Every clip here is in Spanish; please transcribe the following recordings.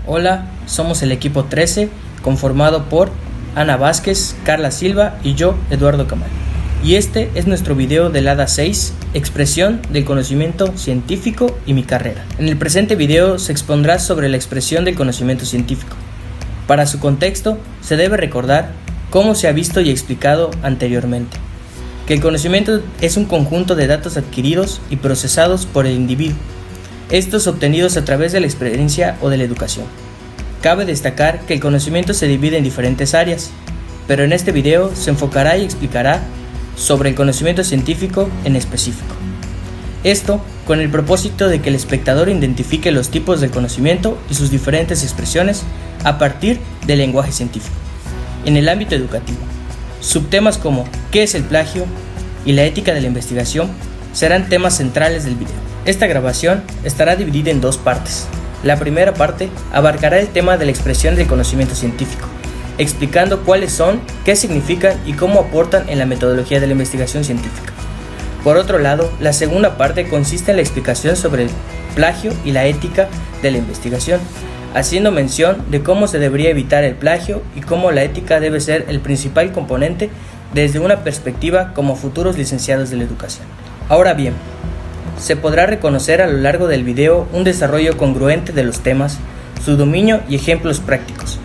Hola, somos el equipo 13, conformado por Ana Vázquez, Carla Silva y yo, Eduardo Camal. Y este es nuestro video del ADA 6, expresión del conocimiento científico y mi carrera. En el presente video se expondrá sobre la expresión del conocimiento científico. Para su contexto, se debe recordar cómo se ha visto y explicado anteriormente, que el conocimiento es un conjunto de datos adquiridos y procesados por el individuo, estos obtenidos a través de la experiencia o de la educación. Cabe destacar que el conocimiento se divide en diferentes áreas, pero en este video se enfocará y explicará sobre el conocimiento científico en específico. Esto con el propósito de que el espectador identifique los tipos del conocimiento y sus diferentes expresiones a partir del lenguaje científico. En el ámbito educativo, subtemas como ¿qué es el plagio? Y la ética de la investigación serán temas centrales del video. Esta grabación estará dividida en dos partes. La primera parte abarcará el tema de la expresión del conocimiento científico, explicando cuáles son, qué significan y cómo aportan en la metodología de la investigación científica. Por otro lado, la segunda parte consiste en la explicación sobre el plagio y la ética de la investigación, haciendo mención de cómo se debería evitar el plagio y cómo la ética debe ser el principal componente desde una perspectiva como futuros licenciados de la educación. Ahora bien, se podrá reconocer a lo largo del video un desarrollo congruente de los temas, su dominio y ejemplos prácticos,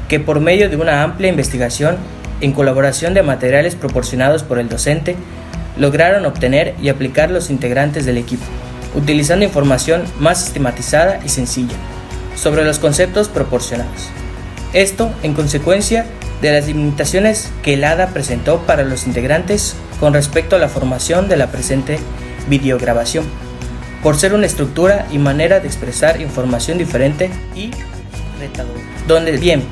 que por medio de una amplia investigación, en colaboración de materiales proporcionados por el docente, lograron obtener y aplicar los integrantes del equipo, utilizando información más sistematizada y sencilla sobre los conceptos proporcionados. Esto en consecuencia de las limitaciones que el ADA presentó para los integrantes con respecto a la formación de la presente videograbación, por ser una estructura y manera de expresar información diferente y retadora, donde bien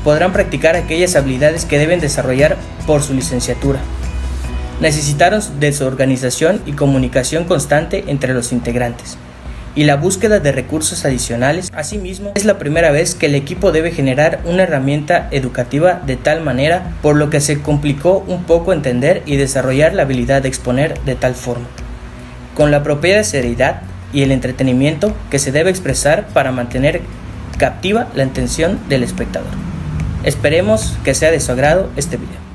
podrán practicar aquellas habilidades que deben desarrollar por su licenciatura. Necesitaron de su organización y comunicación constante entre los integrantes y la búsqueda de recursos adicionales. Asimismo, es la primera vez que el equipo debe generar una herramienta educativa de tal manera, por lo que se complicó un poco entender y desarrollar la habilidad de exponer de tal forma, con la apropiada seriedad y el entretenimiento que se debe expresar para mantener captiva la atención del espectador. Esperemos que sea de su agrado este video.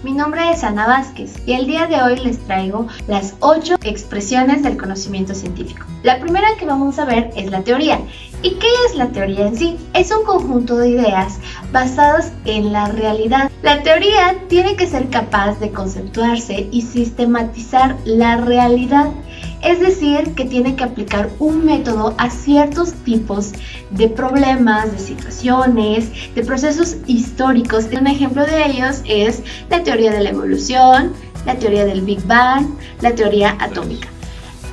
Mi nombre es Ana Vázquez y el día de hoy les traigo las 8 expresiones del conocimiento científico. La primera que vamos a ver es la teoría. ¿Y qué es la teoría en sí? Es un conjunto de ideas basadas en la realidad. La teoría tiene que ser capaz de conceptuarse y sistematizar la realidad. Es decir, que tiene que aplicar un método a ciertos tipos de problemas, de situaciones, de procesos históricos. Un ejemplo de ellos es la teoría de la evolución, la teoría del Big Bang, la teoría atómica.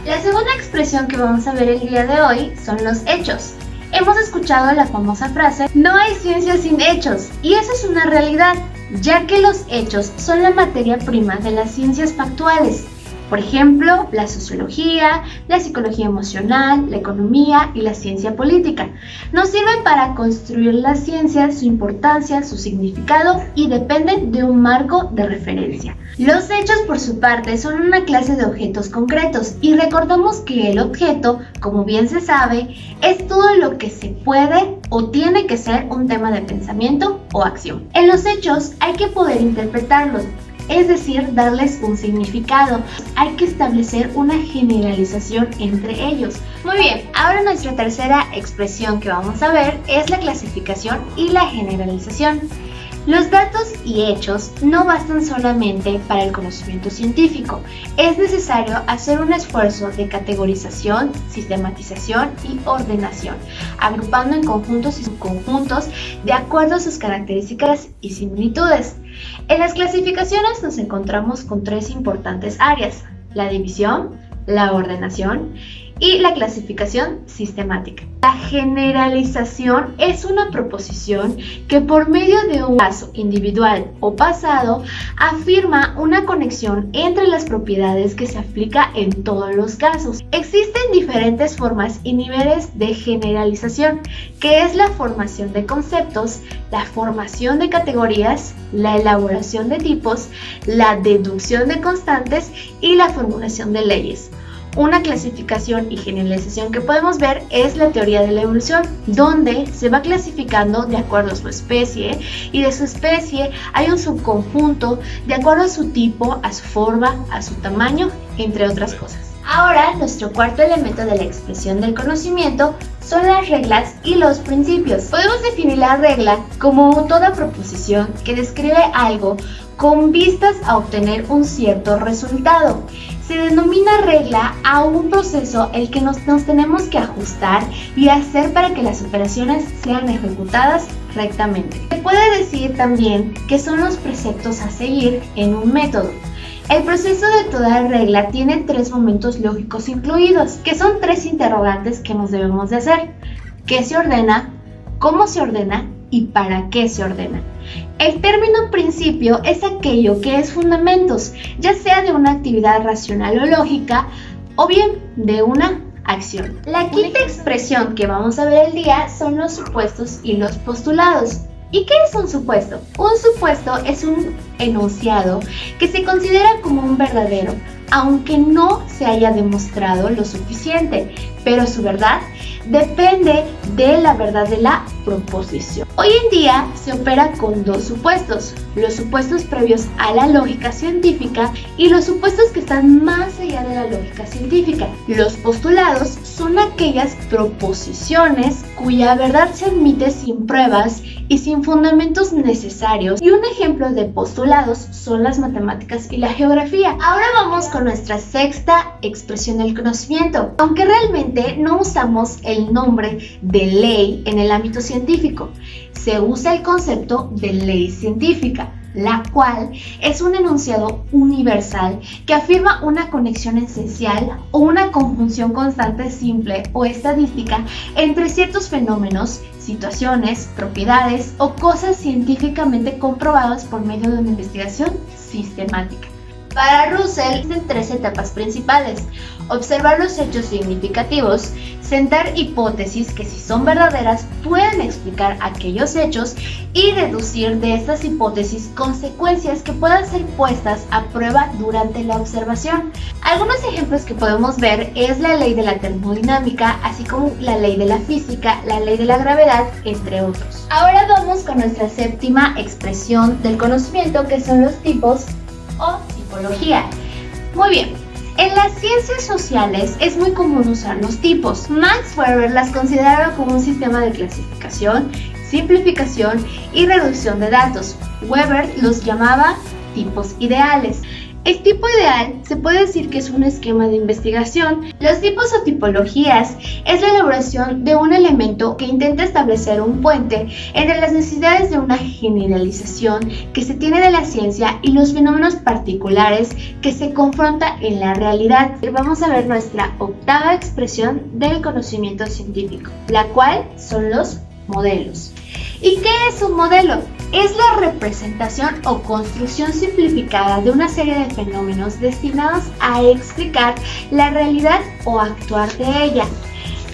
La segunda expresión que vamos a ver el día de hoy son los hechos. Hemos escuchado la famosa frase, no hay ciencia sin hechos, y eso es una realidad, ya que los hechos son la materia prima de las ciencias factuales. Por ejemplo, la sociología, la psicología emocional, la economía y la ciencia política. Nos sirven para construir la ciencia, su importancia, su significado y dependen de un marco de referencia. Los hechos, por su parte, son una clase de objetos concretos y recordamos que el objeto, como bien se sabe, es todo lo que se puede o tiene que ser un tema de pensamiento o acción. En los hechos hay que poder interpretarlos, es decir, darles un significado. Hay que establecer una generalización entre ellos. Muy bien, ahora nuestra tercera expresión que vamos a ver es la clasificación y la generalización. Los datos y hechos no bastan solamente para el conocimiento científico. Es necesario hacer un esfuerzo de categorización, sistematización y ordenación, agrupando en conjuntos y subconjuntos de acuerdo a sus características y similitudes. En las clasificaciones nos encontramos con tres importantes áreas: la división, la ordenación y la clasificación sistemática. La generalización es una proposición que por medio de un caso individual o pasado afirma una conexión entre las propiedades que se aplica en todos los casos. Existen diferentes formas y niveles de generalización, que es la formación de conceptos, la formación de categorías, la elaboración de tipos, la deducción de constantes y la formulación de leyes. Una clasificación y generalización que podemos ver es la teoría de la evolución, donde se va clasificando de acuerdo a su especie, y de su especie hay un subconjunto de acuerdo a su tipo, a su forma, a su tamaño, entre otras cosas. Ahora, nuestro cuarto elemento de la expresión del conocimiento son las reglas y los principios. Podemos definir la regla como toda proposición que describe algo con vistas a obtener un cierto resultado. Se denomina regla a un proceso el que nos tenemos que ajustar y hacer para que las operaciones sean ejecutadas rectamente. Se puede decir también que son los preceptos a seguir en un método. El proceso de toda regla tiene 3 momentos lógicos incluidos, que son 3 interrogantes que nos debemos de hacer: ¿qué se ordena?, ¿cómo se ordena?, y ¿para qué se ordena? El término principio es aquello que es fundamentos, ya sea de una actividad racional o lógica, o bien de una acción. La quinta expresión que vamos a ver el día son los supuestos y los postulados. ¿Y qué es un supuesto? Un supuesto es un enunciado que se considera como un verdadero, aunque no se haya demostrado lo suficiente, pero su verdad depende de la verdad de la proposición. Hoy en día se opera con 2 supuestos: los supuestos previos a la lógica científica y los supuestos que están más allá de la lógica científica. Los postulados son aquellas proposiciones cuya verdad se admite sin pruebas y sin fundamentos necesarios, y un ejemplo de postulados son las matemáticas y la geografía. Ahora vamos con nuestra sexta expresión del conocimiento, aunque realmente no usamos el nombre de ley en el ámbito científico. Se usa el concepto de ley científica, la cual es un enunciado universal que afirma una conexión esencial o una conjunción constante simple o estadística entre ciertos fenómenos, situaciones, propiedades o cosas científicamente comprobadas por medio de una investigación sistemática. Para Russell existen 3 etapas principales: observar los hechos significativos, sentar hipótesis que, si son verdaderas, pueden explicar aquellos hechos, y deducir de estas hipótesis consecuencias que puedan ser puestas a prueba durante la observación. Algunos ejemplos que podemos ver es la ley de la termodinámica, así como la ley de la física, la ley de la gravedad, entre otros. Ahora vamos con nuestra séptima expresión del conocimiento, que son los tipos o tipología. Muy bien. En las ciencias sociales es muy común usar los tipos. Max Weber las consideraba como un sistema de clasificación, simplificación y reducción de datos. Weber los llamaba tipos ideales. El tipo ideal se puede decir que es un esquema de investigación. Los tipos o tipologías es la elaboración de un elemento que intenta establecer un puente entre las necesidades de una generalización que se tiene de la ciencia y los fenómenos particulares que se confronta en la realidad. Vamos a ver nuestra octava expresión del conocimiento científico, la cual son los modelos. ¿Y qué es un modelo? Es la representación o construcción simplificada de una serie de fenómenos destinados a explicar la realidad o actuar de ella.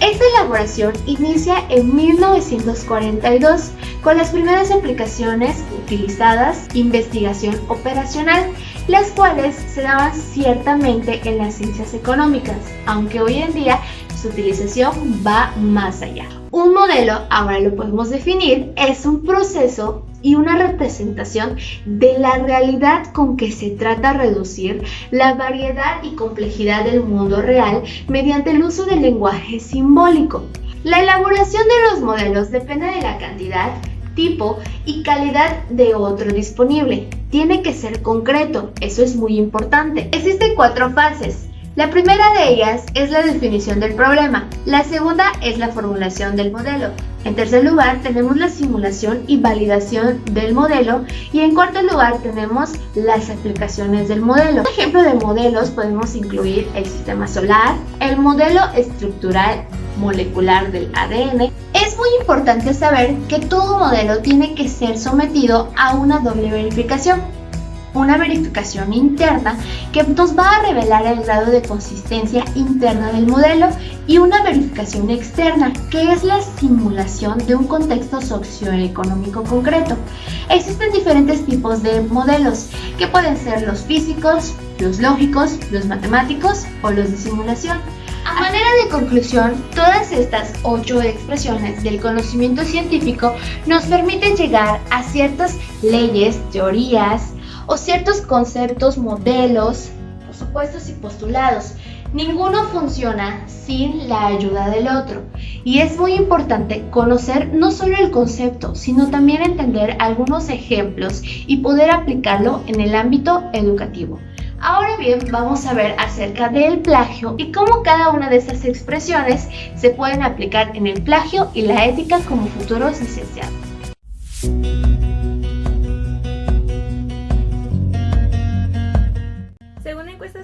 Esta elaboración inicia en 1942 con las primeras aplicaciones utilizadas, investigación operacional, las cuales se daban ciertamente en las ciencias económicas, aunque hoy en día su utilización va más allá. Un modelo, ahora lo podemos definir, es un proceso y una representación de la realidad con que se trata de reducir la variedad y complejidad del mundo real mediante el uso del lenguaje simbólico. La elaboración de los modelos depende de la cantidad, tipo y calidad de otro disponible. Tiene que ser concreto, eso es muy importante. Existen 4 fases. La primera de ellas es la definición del problema, la segunda es la formulación del modelo, En tercer lugar tenemos la simulación y validación del modelo y en cuarto lugar tenemos las aplicaciones del modelo. Por ejemplo de modelos podemos incluir el sistema solar, el modelo estructural molecular del ADN. Es muy importante saber que todo modelo tiene que ser sometido a una doble verificación. Una verificación interna que nos va a revelar el grado de consistencia interna del modelo y una verificación externa que es la simulación de un contexto socioeconómico concreto. Existen diferentes tipos de modelos que pueden ser los físicos, los lógicos, los matemáticos o los de simulación. A manera de conclusión, todas estas 8 expresiones del conocimiento científico nos permiten llegar a ciertas leyes, teorías, o ciertos conceptos, modelos, supuestos y postulados. Ninguno funciona sin la ayuda del otro. Y es muy importante conocer no solo el concepto, sino también entender algunos ejemplos y poder aplicarlo en el ámbito educativo. Ahora bien, vamos a ver acerca del plagio y cómo cada una de esas expresiones se pueden aplicar en el plagio y la ética como futuros licenciados.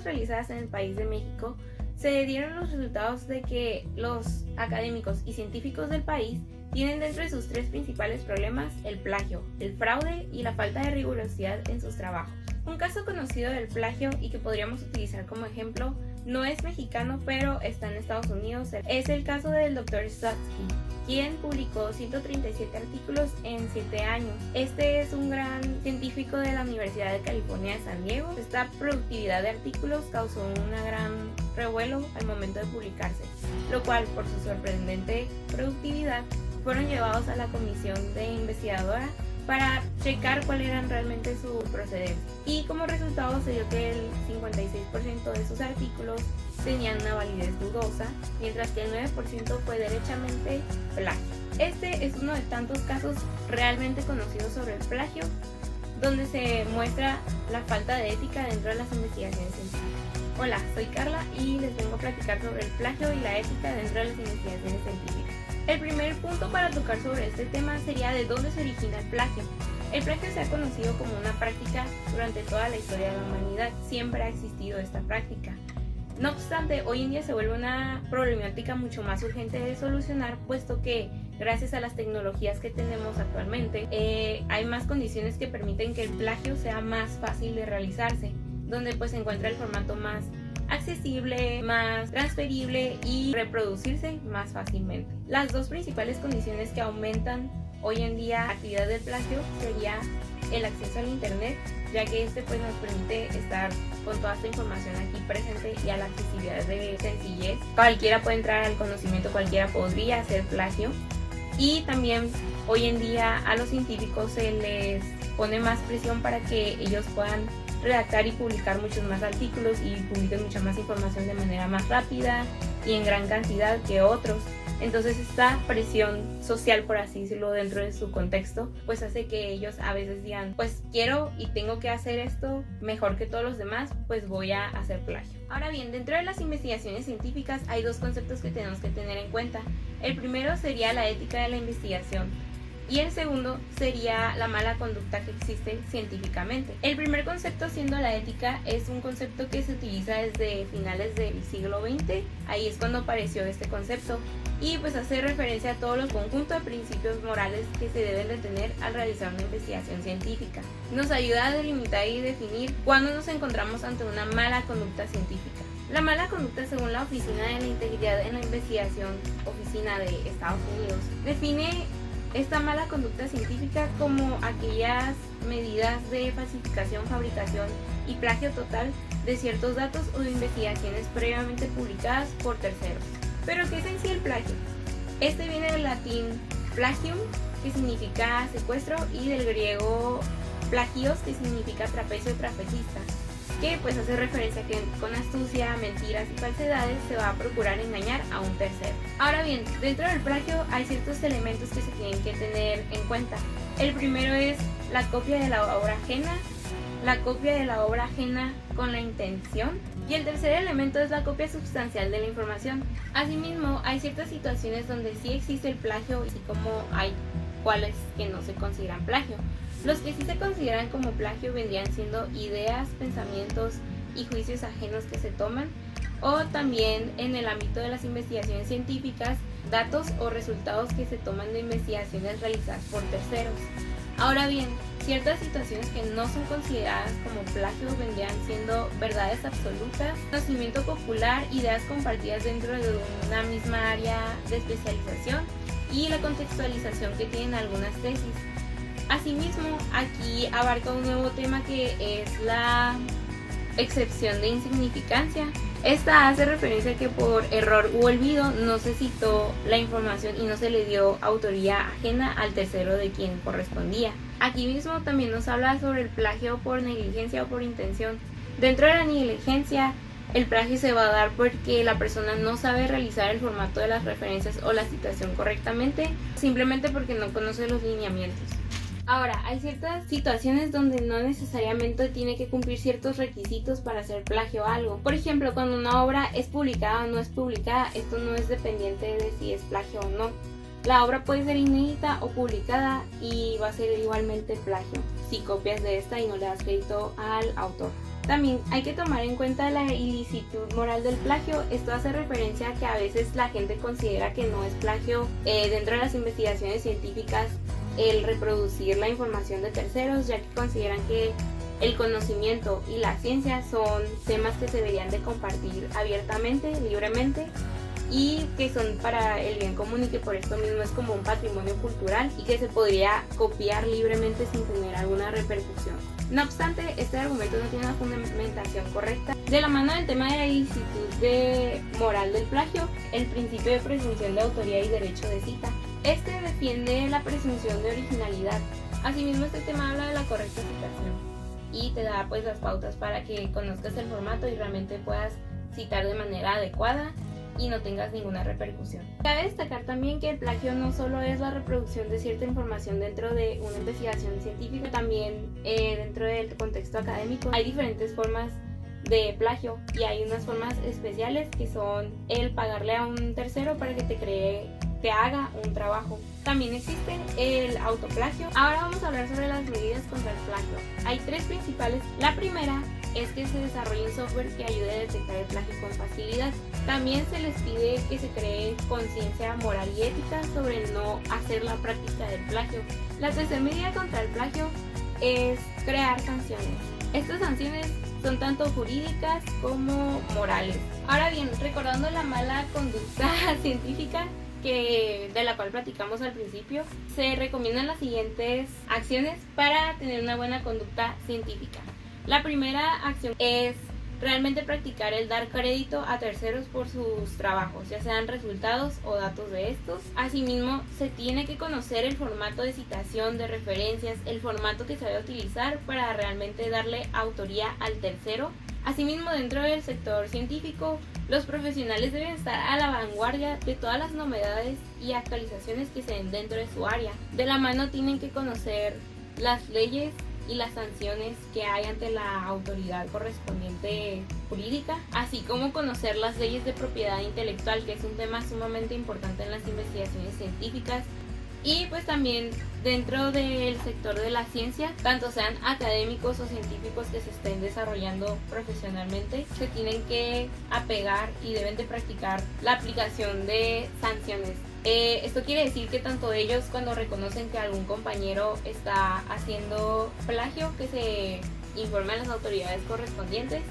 Realizadas en el país de México, se dieron los resultados de que los académicos y científicos del país tienen dentro de sus 3 principales problemas el plagio, el fraude y la falta de rigurosidad en sus trabajos. Un caso conocido del plagio y que podríamos utilizar como ejemplo no es mexicano, pero está en Estados Unidos. Es el caso del Dr. Satsky, quien publicó 137 artículos en 7 años. Este es un gran científico de la Universidad de California de San Diego. Esta productividad de artículos causó un gran revuelo al momento de publicarse, lo cual, por su sorprendente productividad, fueron llevados a la comisión de investigadora para checar cuál eran realmente su procedencia. Y como resultado se dio que el 56% de sus artículos tenían una validez dudosa, mientras que el 9% fue derechamente plagio. Este es uno de tantos casos realmente conocidos sobre el plagio, donde se muestra la falta de ética dentro de las investigaciones científicas. Hola, soy Carla y les vengo a platicar sobre el plagio y la ética dentro de las investigaciones científicas. El primer punto para tocar sobre este tema sería de dónde se origina el plagio. El plagio se ha conocido como una práctica durante toda la historia de la humanidad. Siempre ha existido esta práctica. No obstante, hoy en día se vuelve una problemática mucho más urgente de solucionar, puesto que gracias a las tecnologías que tenemos actualmente, hay más condiciones que permiten que el plagio sea más fácil de realizarse, donde pues se encuentra el formato más accesible, más transferible y reproducirse más fácilmente. Las 2 principales condiciones que aumentan hoy en día la actividad del plagio sería el acceso al internet, ya que este pues nos permite estar con toda esta información aquí presente y a la accesibilidad de sencillez. Cualquiera puede entrar al conocimiento, cualquiera podría hacer plagio. Y también hoy en día a los científicos se les pone más presión para que ellos puedan redactar y publicar muchos más artículos y publiquen mucha más información de manera más rápida y en gran cantidad que otros. Entonces esta presión social, por así decirlo, dentro de su contexto, pues hace que ellos a veces digan, pues quiero y tengo que hacer esto mejor que todos los demás, pues voy a hacer plagio. Ahora bien, dentro de las investigaciones científicas hay 2 conceptos que tenemos que tener en cuenta. El primero sería la ética de la investigación. Y el segundo sería la mala conducta que existe científicamente. El primer concepto, siendo la ética, es un concepto que se utiliza desde finales del siglo XX. Ahí es cuando apareció este concepto y pues hace referencia a todos los conjuntos de principios morales que se deben de tener al realizar una investigación científica. Nos ayuda a delimitar y definir cuándo nos encontramos ante una mala conducta científica. La mala conducta, según la Oficina de la Integridad en la Investigación, oficina de Estados Unidos, define esta mala conducta científica como aquellas medidas de falsificación, fabricación y plagio total de ciertos datos o de investigaciones previamente publicadas por terceros. ¿Pero qué es en sí el plagio? Este viene del latín plagium, que significa secuestro, y del griego plagios, que significa trapecio o trapecista, que pues hace referencia a que con astucia, mentiras y falsedades se va a procurar engañar a un tercero. Ahora bien, dentro del plagio hay ciertos elementos que se tienen que tener en cuenta. El primero es la copia de la obra ajena, la copia de la obra ajena con la intención Y el tercer elemento es la copia sustancial de la información. Asimismo, hay ciertas situaciones donde sí existe el plagio, así como hay cuales que no se consideran plagio. Los que sí se consideran como plagio vendrían siendo ideas, pensamientos y juicios ajenos que se toman, o también en el ámbito de las investigaciones científicas, datos o resultados que se toman de investigaciones realizadas por terceros. Ahora bien, ciertas situaciones que no son consideradas como plagio vendrían siendo verdades absolutas, conocimiento popular, ideas compartidas dentro de una misma área de especialización y la contextualización que tienen algunas tesis. Asimismo, aquí abarca un nuevo tema que es la excepción de insignificancia. Esta hace referencia a que por error u olvido no se citó la información y no se le dio autoría ajena al tercero de quien correspondía. Aquí mismo también nos habla sobre el plagio por negligencia o por intención. Dentro de la negligencia, el plagio se va a dar porque la persona no sabe realizar el formato de las referencias o la citación correctamente, simplemente porque no conoce los lineamientos. Ahora, hay ciertas situaciones donde no necesariamente tiene que cumplir ciertos requisitos para hacer plagio a algo. Por ejemplo, cuando una obra es publicada o no es publicada, esto no es dependiente de si es plagio o no. La obra puede ser inédita o publicada y va a ser igualmente plagio si copias de esta y no le das crédito al autor. También hay que tomar en cuenta la ilicitud moral del plagio. Esto hace referencia a que a veces la gente considera que no es plagio dentro de las investigaciones científicas el reproducir la información de terceros, ya que consideran que el conocimiento y la ciencia son temas que se deberían de compartir abiertamente, libremente, y que son para el bien común y que por esto mismo es como un patrimonio cultural y que se podría copiar libremente sin tener alguna repercusión. No obstante, este argumento no tiene una fundamentación correcta. De la mano del tema de la ilicitud moral del plagio, el principio de presunción de autoría y derecho de cita. Este defiende la presunción de originalidad. Asimismo, este tema habla de la correcta citación y te da pues las pautas para que conozcas el formato y realmente puedas citar de manera adecuada y no tengas ninguna repercusión. Cabe destacar también que el plagio no solo es la reproducción de cierta información dentro de una investigación científica, también dentro del contexto académico hay diferentes formas de plagio y hay unas formas especiales que son el pagarle a un tercero para que te haga un trabajo. También existe el autoplagio. Ahora vamos a hablar sobre las medidas contra el plagio. Hay tres principales. La primera es que se desarrolle un software que ayude a detectar el plagio con facilidad. También se les pide que se cree conciencia moral y ética sobre el no hacer la práctica del plagio. La tercera medida contra el plagio es crear sanciones. Estas sanciones son tanto jurídicas como morales. Ahora bien, recordando la mala conducta científica de la cual platicamos al principio, se recomiendan las siguientes acciones para tener una buena conducta científica. La primera acción es realmente practicar el dar crédito a terceros por sus trabajos, ya sean resultados o datos de estos. Asimismo, se tiene que conocer el formato de citación, de referencias, el formato que se va a utilizar para realmente darle autoría al tercero. Asimismo, dentro del sector científico, los profesionales deben estar a la vanguardia de todas las novedades y actualizaciones que se den dentro de su área. De la mano tienen que conocer las leyes y las sanciones que hay ante la autoridad correspondiente jurídica, así como conocer las leyes de propiedad intelectual, que es un tema sumamente importante en las investigaciones científicas. Y pues también dentro del sector de la ciencia, tanto sean académicos o científicos que se estén desarrollando profesionalmente, se tienen que apegar y deben de practicar la aplicación de sanciones. Esto quiere decir que tanto ellos, cuando reconocen que algún compañero está haciendo plagio, que se informe a las autoridades correspondientes,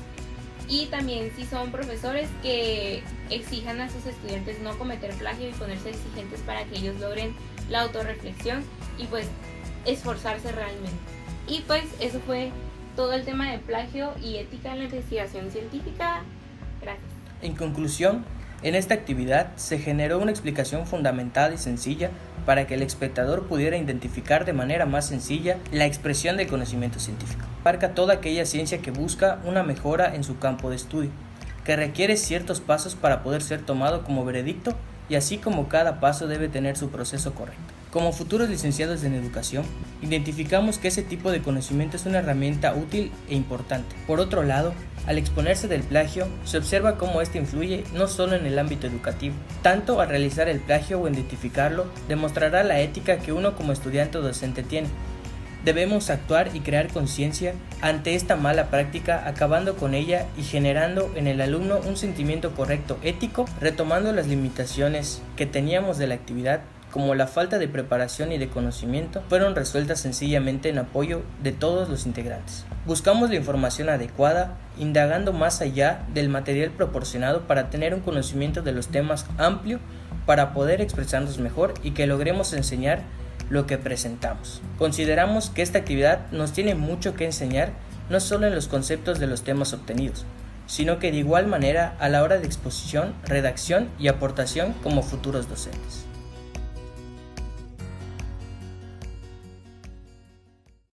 y también si son profesores, que exijan a sus estudiantes no cometer plagio y ponerse exigentes para que ellos logren la autorreflexión y pues esforzarse realmente. Y pues eso fue todo el tema de plagio y ética en la investigación científica. Gracias. En conclusión, en esta actividad se generó una explicación fundamentada y sencilla para que el espectador pudiera identificar de manera más sencilla la expresión del conocimiento científico. Abarca toda aquella ciencia que busca una mejora en su campo de estudio, que requiere ciertos pasos para poder ser tomado como veredicto, y así como cada paso debe tener su proceso correcto. Como futuros licenciados en educación, identificamos que ese tipo de conocimiento es una herramienta útil e importante. Por otro lado, al exponerse del plagio, se observa cómo este influye no solo en el ámbito educativo. Tanto al realizar el plagio o identificarlo, demostrará la ética que uno como estudiante o docente tiene. Debemos actuar y crear conciencia ante esta mala práctica, acabando con ella y generando en el alumno un sentimiento correcto ético, retomando las limitaciones que teníamos de la actividad, como la falta de preparación y de conocimiento, fueron resueltas sencillamente en apoyo de todos los integrantes. Buscamos la información adecuada, indagando más allá del material proporcionado para tener un conocimiento de los temas amplio, para poder expresarnos mejor y que logremos enseñar lo que presentamos. Consideramos que esta actividad nos tiene mucho que enseñar, no solo en los conceptos de los temas obtenidos, sino que de igual manera a la hora de exposición, redacción y aportación como futuros docentes.